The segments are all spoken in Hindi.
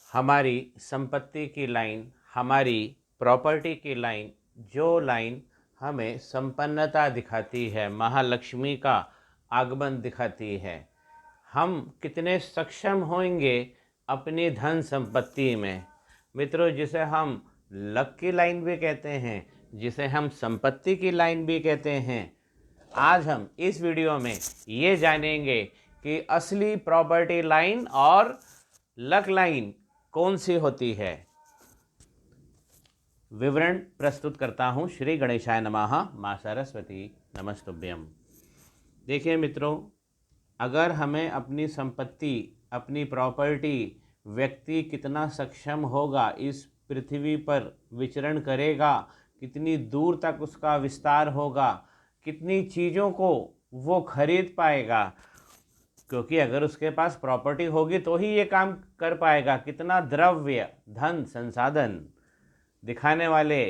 हमारी संपत्ति की लाइन, हमारी प्रॉपर्टी की लाइन, जो लाइन हमें संपन्नता दिखाती है, महालक्ष्मी का आगमन दिखाती है। हम कितने सक्षम होंगे अपनी धन संपत्ति में। मित्रों, जिसे हम लक की लाइन भी कहते हैं, जिसे हम संपत्ति की लाइन भी कहते हैं, आज हम इस वीडियो में ये जानेंगे कि असली प्रॉपर्टी लाइन और लक लाइन कौन सी होती है। विवरण प्रस्तुत करता हूँ। श्री गणेशाय नमः। माँ सरस्वती नमस्तुभ्यम। देखिए मित्रों, अगर हमें अपनी संपत्ति, अपनी प्रॉपर्टी, व्यक्ति कितना सक्षम होगा, इस पृथ्वी पर विचरण करेगा, कितनी दूर तक उसका विस्तार होगा, कितनी चीज़ों को वो खरीद पाएगा, क्योंकि अगर उसके पास प्रॉपर्टी होगी तो ही ये काम कर पाएगा। कितना द्रव्य, धन, संसाधन दिखाने वाले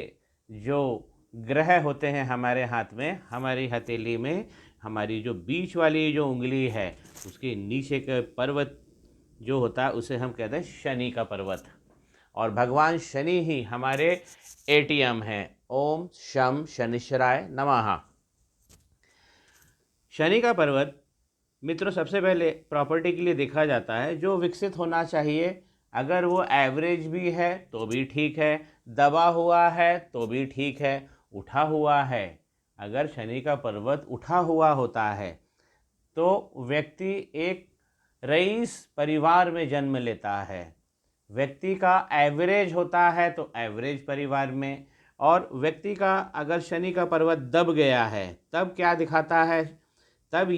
जो ग्रह होते हैं हमारे हाथ में, हमारी हथेली में, हमारी जो बीच वाली जो उंगली है उसके नीचे के पर्वत जो होता है उसे हम कहते हैं शनि का पर्वत। और भगवान शनि ही हमारे एटीएम हैं। ओम शम शनिश्चराय नमः। शनि का पर्वत मित्रों सबसे पहले प्रॉपर्टी के लिए देखा जाता है जो विकसित होना चाहिए। अगर वो एवरेज भी है तो भी ठीक है, दबा हुआ है तो भी ठीक है, उठा हुआ है। अगर शनि का पर्वत उठा हुआ होता है तो व्यक्ति एक रईस परिवार में जन्म लेता है। व्यक्ति का एवरेज होता है तो एवरेज परिवार में। और व्यक्ति का अगर शनि का पर्वत दब गया है तब क्या दिखाता है, तब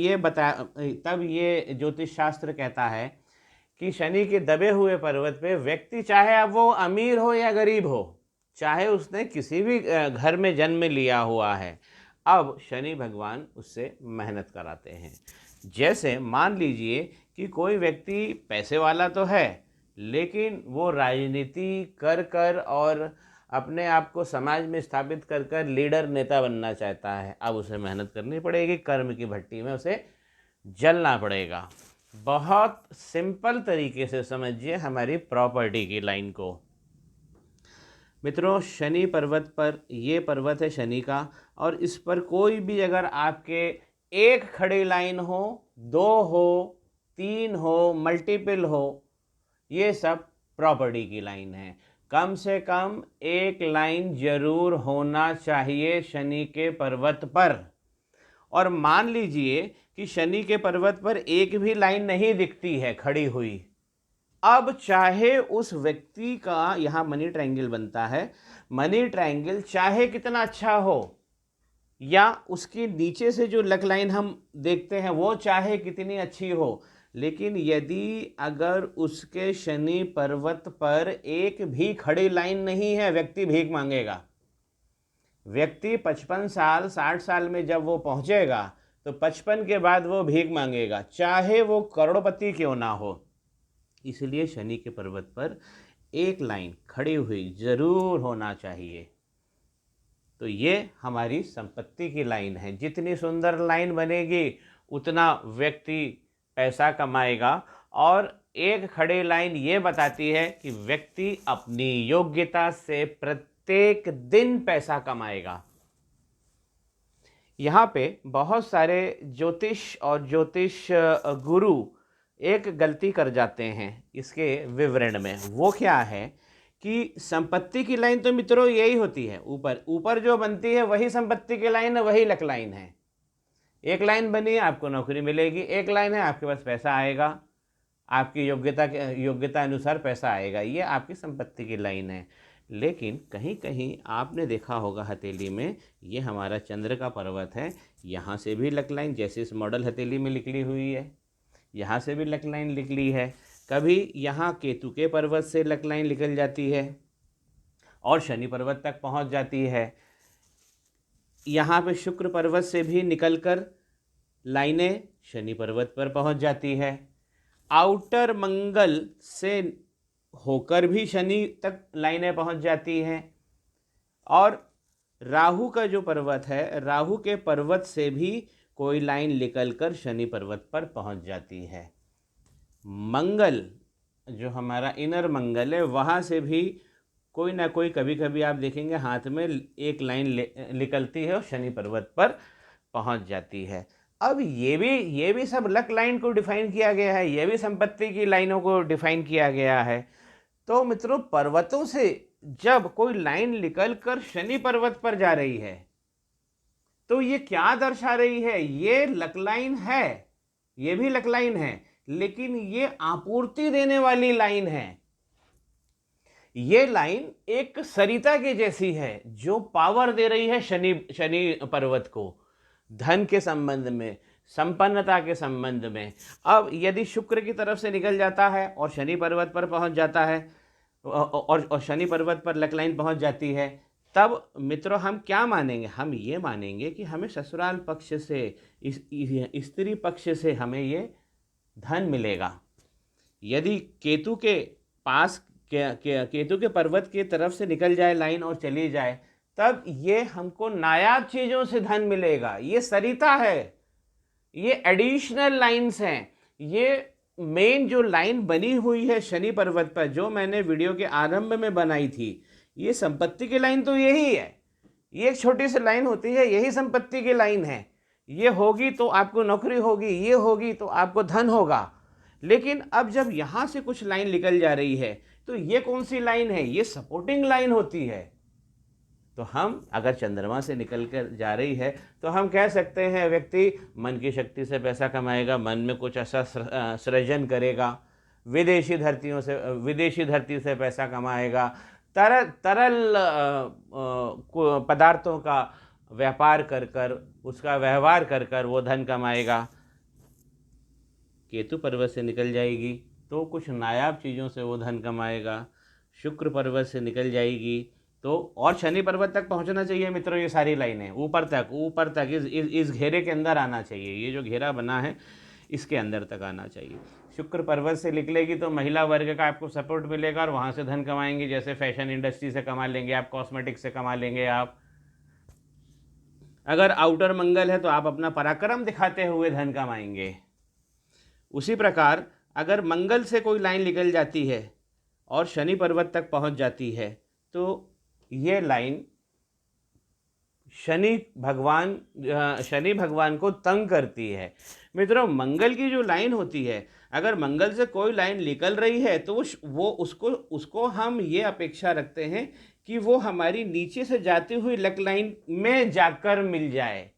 ये ज्योतिष शास्त्र कहता है कि शनि के दबे हुए पर्वत पे व्यक्ति, चाहे अब वो अमीर हो या गरीब हो, चाहे उसने किसी भी घर में जन्म लिया हुआ है, अब शनि भगवान उससे मेहनत कराते हैं। जैसे मान लीजिए कि कोई व्यक्ति पैसे वाला तो है, लेकिन वो राजनीति कर कर और अपने आप को समाज में स्थापित कर कर लीडर, नेता बनना चाहता है। अब उसे मेहनत करनी पड़ेगी, कर्म की भट्टी में उसे जलना पड़ेगा। बहुत सिंपल तरीके से समझिए हमारी प्रॉपर्टी की लाइन को। मित्रों, शनि पर्वत पर, ये पर्वत है शनि का, और इस पर कोई भी अगर आपके एक खड़ी लाइन हो, दो हो, तीन हो, मल्टीपल हो, ये सब प्रॉपर्टी की लाइन है। कम से कम एक लाइन जरूर होना चाहिए शनि के पर्वत पर। और मान लीजिए कि शनि के पर्वत पर एक भी लाइन नहीं दिखती है खड़ी हुई, अब चाहे उस व्यक्ति का, यहां मनी ट्रायंगल बनता है, मनी ट्रायंगल चाहे कितना अच्छा हो, या उसके नीचे से जो लक लाइन हम देखते हैं वो चाहे कितनी अच्छी हो, लेकिन यदि अगर उसके शनि पर्वत पर एक भी खड़ी लाइन नहीं है, व्यक्ति भीख मांगेगा। व्यक्ति 55 साल, 60 साल में जब वो पहुंचेगा तो 55 के बाद वो भीख मांगेगा, चाहे वो करोड़पति क्यों ना हो। इसलिए शनि के पर्वत पर एक लाइन खड़ी हुई जरूर होना चाहिए। तो ये हमारी संपत्ति की लाइन है। जितनी सुंदर लाइन बनेगी उतना व्यक्ति पैसा कमाएगा। और एक खड़ी लाइन ये बताती है कि व्यक्ति अपनी योग्यता से प्रत्येक दिन पैसा कमाएगा। यहाँ पे बहुत सारे ज्योतिष और ज्योतिष गुरु एक गलती कर जाते हैं इसके विवरण में। वो क्या है कि संपत्ति की लाइन तो मित्रों यही होती है, ऊपर ऊपर जो बनती है वही संपत्ति की लाइन है, वही लक लाइन है। एक लाइन बनी है आपको नौकरी मिलेगी, एक लाइन है आपके पास पैसा आएगा, आपकी योग्यता अनुसार पैसा आएगा, ये आपकी संपत्ति की लाइन है। लेकिन कहीं कहीं आपने देखा होगा हथेली में, ये हमारा चंद्र का पर्वत है, यहाँ से भी लक लाइन, जैसे इस मॉडल हथेली में निकली हुई है, यहाँ से भी लक लाइन निकली है। कभी यहाँ केतु के पर्वत से लक लाइन निकल जाती है और शनि पर्वत तक पहुँच जाती है। यहाँ पे शुक्र पर्वत से भी निकलकर लाइनें शनि पर्वत पर पहुँच जाती है। आउटर मंगल से होकर भी शनि तक लाइनें पहुँच जाती हैं। और राहु का जो पर्वत है, राहु के पर्वत से भी कोई लाइन निकलकर शनि पर्वत पर पहुँच जाती है। मंगल जो हमारा इनर मंगल है वहाँ से भी कोई ना कोई कभी कभी आप देखेंगे हाथ में एक लाइन निकलती है और शनि पर्वत पर पहुँच जाती है। अब ये भी सब लक लाइन को डिफाइन किया गया है, ये भी संपत्ति की लाइनों को डिफाइन किया गया है। तो मित्रों, पर्वतों से जब कोई लाइन निकल कर शनि पर्वत पर जा रही है तो ये क्या दर्शा रही है? ये लक लाइन है, ये भी लक लाइन है, लेकिन ये आपूर्ति देने वाली लाइन है। ये लाइन एक सरिता के जैसी है जो पावर दे रही है शनि पर्वत को, धन के संबंध में, संपन्नता के संबंध में। अब यदि शुक्र की तरफ से निकल जाता है और शनि पर्वत पर पहुंच जाता है और शनि पर्वत पर लक लाइन पहुंच जाती है, तब मित्रों हम क्या मानेंगे? हम ये मानेंगे कि हमें ससुराल पक्ष से, स्त्री पक्ष से हमें ये धन मिलेगा। यदि केतु के पास केतु के पर्वत की तरफ से निकल जाए लाइन और चली जाए, तब ये हमको नायाब चीज़ों से धन मिलेगा। ये सरिता है, ये एडिशनल लाइन्स हैं। ये मेन जो लाइन बनी हुई है शनि पर्वत पर, जो मैंने वीडियो के आरंभ में बनाई थी, ये संपत्ति की लाइन तो यही है। ये एक छोटी सी लाइन होती है, यही संपत्ति की लाइन है। ये होगी तो आपको नौकरी होगी, ये होगी तो आपको धन होगा। लेकिन अब जब यहाँ से कुछ लाइन निकल जा रही है तो ये कौन सी लाइन है? ये सपोर्टिंग लाइन होती है। तो हम अगर चंद्रमा से निकल कर जा रही है तो हम कह सकते हैं व्यक्ति मन की शक्ति से पैसा कमाएगा, मन में कुछ ऐसा सृजन करेगा, विदेशी धरती से पैसा कमाएगा, तरल पदार्थों का व्यापार कर कर, उसका व्यवहार कर कर वो धन कमाएगा। केतु पर्वत से निकल जाएगी तो कुछ नायाब चीज़ों से वो धन कमाएगा। शुक्र पर्वत से निकल जाएगी तो, और शनि पर्वत तक पहुंचना चाहिए मित्रों, ये सारी लाइनें ऊपर तक इस घेरे के अंदर आना चाहिए। ये जो घेरा बना है इसके अंदर तक आना चाहिए। शुक्र पर्वत से निकलेगी तो महिला वर्ग का आपको सपोर्ट मिलेगा और वहाँ से धन कमाएंगे। जैसे फैशन इंडस्ट्री से कमा लेंगे आप, कॉस्मेटिक्स से कमा लेंगे आप। अगर आउटर मंगल है तो आप अपना पराक्रम दिखाते हुए धन कमाएंगे। उसी प्रकार अगर मंगल से कोई लाइन निकल जाती है और शनि पर्वत तक पहुंच जाती है तो ये लाइन शनि भगवान को तंग करती है। मित्रों, मंगल की जो लाइन होती है, अगर मंगल से कोई लाइन निकल रही है तो वो उसको हम ये अपेक्षा रखते हैं कि वो हमारी नीचे से जाती हुई लक लाइन में जाकर मिल जाए।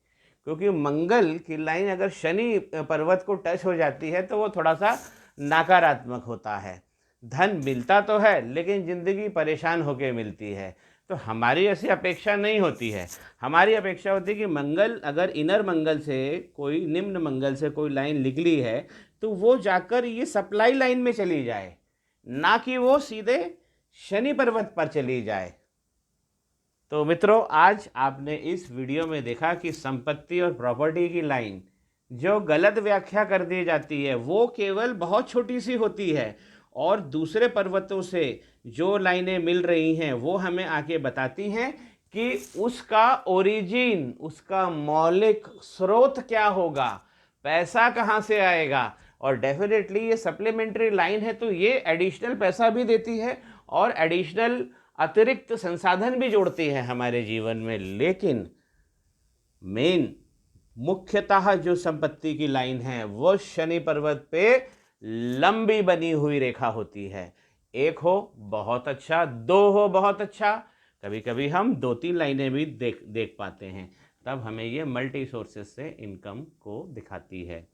क्योंकि मंगल की लाइन अगर शनि पर्वत को टच हो जाती है तो वो थोड़ा सा नकारात्मक होता है। धन मिलता तो है लेकिन ज़िंदगी परेशान होकर मिलती है। तो हमारी ऐसी अपेक्षा नहीं होती है। हमारी अपेक्षा होती है कि मंगल, अगर इनर मंगल से कोई, निम्न मंगल से कोई लाइन निकली है तो वो जाकर ये सप्लाई लाइन में चली जाए, ना कि वो सीधे शनि पर्वत पर चली जाए। तो मित्रों, आज आपने इस वीडियो में देखा कि संपत्ति और प्रॉपर्टी की लाइन जो गलत व्याख्या कर दी जाती है वो केवल बहुत छोटी सी होती है, और दूसरे पर्वतों से जो लाइनें मिल रही हैं वो हमें आके बताती हैं कि उसका ओरिजिन, उसका मौलिक स्रोत क्या होगा, पैसा कहाँ से आएगा। और डेफिनेटली ये सप्लीमेंट्री लाइन है तो ये एडिशनल पैसा भी देती है और एडिशनल अतिरिक्त संसाधन भी जोड़ती है हमारे जीवन में। लेकिन मेन मुख्यतः जो संपत्ति की लाइन है वो शनि पर्वत पे लंबी बनी हुई रेखा होती है। एक हो बहुत अच्छा, दो हो बहुत अच्छा, कभी कभी हम 2-3 लाइनें भी देख पाते हैं। तब हमें ये मल्टी सोर्सेज से इनकम को दिखाती है।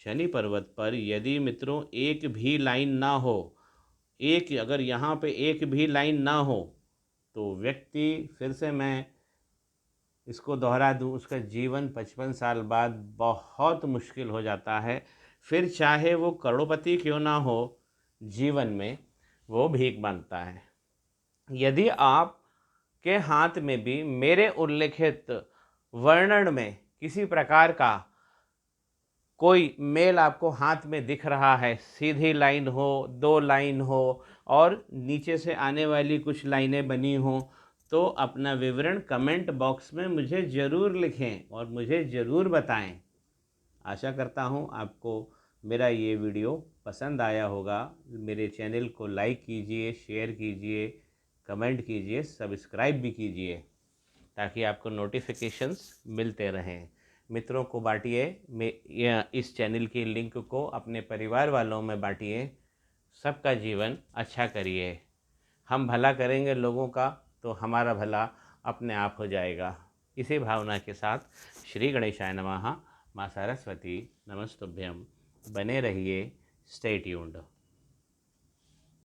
शनि पर्वत पर यदि मित्रों एक भी लाइन ना हो, अगर यहाँ पे एक भी लाइन ना हो तो व्यक्ति, फिर से मैं इसको दोहरा दूँ, उसका जीवन 55 साल बाद बहुत मुश्किल हो जाता है। फिर चाहे वो करोड़पति क्यों ना हो, जीवन में वो भीख मांगता है। यदि आप के हाथ में भी मेरे उल्लेखित वर्णन में किसी प्रकार का कोई मेल आपको हाथ में दिख रहा है, सीधी लाइन हो, 2 लाइन हो और नीचे से आने वाली कुछ लाइनें बनी हों, तो अपना विवरण कमेंट बॉक्स में मुझे ज़रूर लिखें और मुझे ज़रूर बताएं। आशा करता हूं आपको मेरा ये वीडियो पसंद आया होगा, मेरे चैनल को लाइक कीजिए, शेयर कीजिए, कमेंट कीजिए, सब्सक्राइब भी कीजिए ताकि आपको नोटिफिकेशंस मिलते रहें। मित्रों को बांटिए, इस चैनल की लिंक को अपने परिवार वालों में बांटिए। सबका जीवन अच्छा करिए। हम भला करेंगे लोगों का तो हमारा भला अपने आप हो जाएगा। इसी भावना के साथ श्री गणेशाय नमः। माँ सरस्वती नमस्तुभ्यं। बने रहिए, स्टे ट्यून्ड।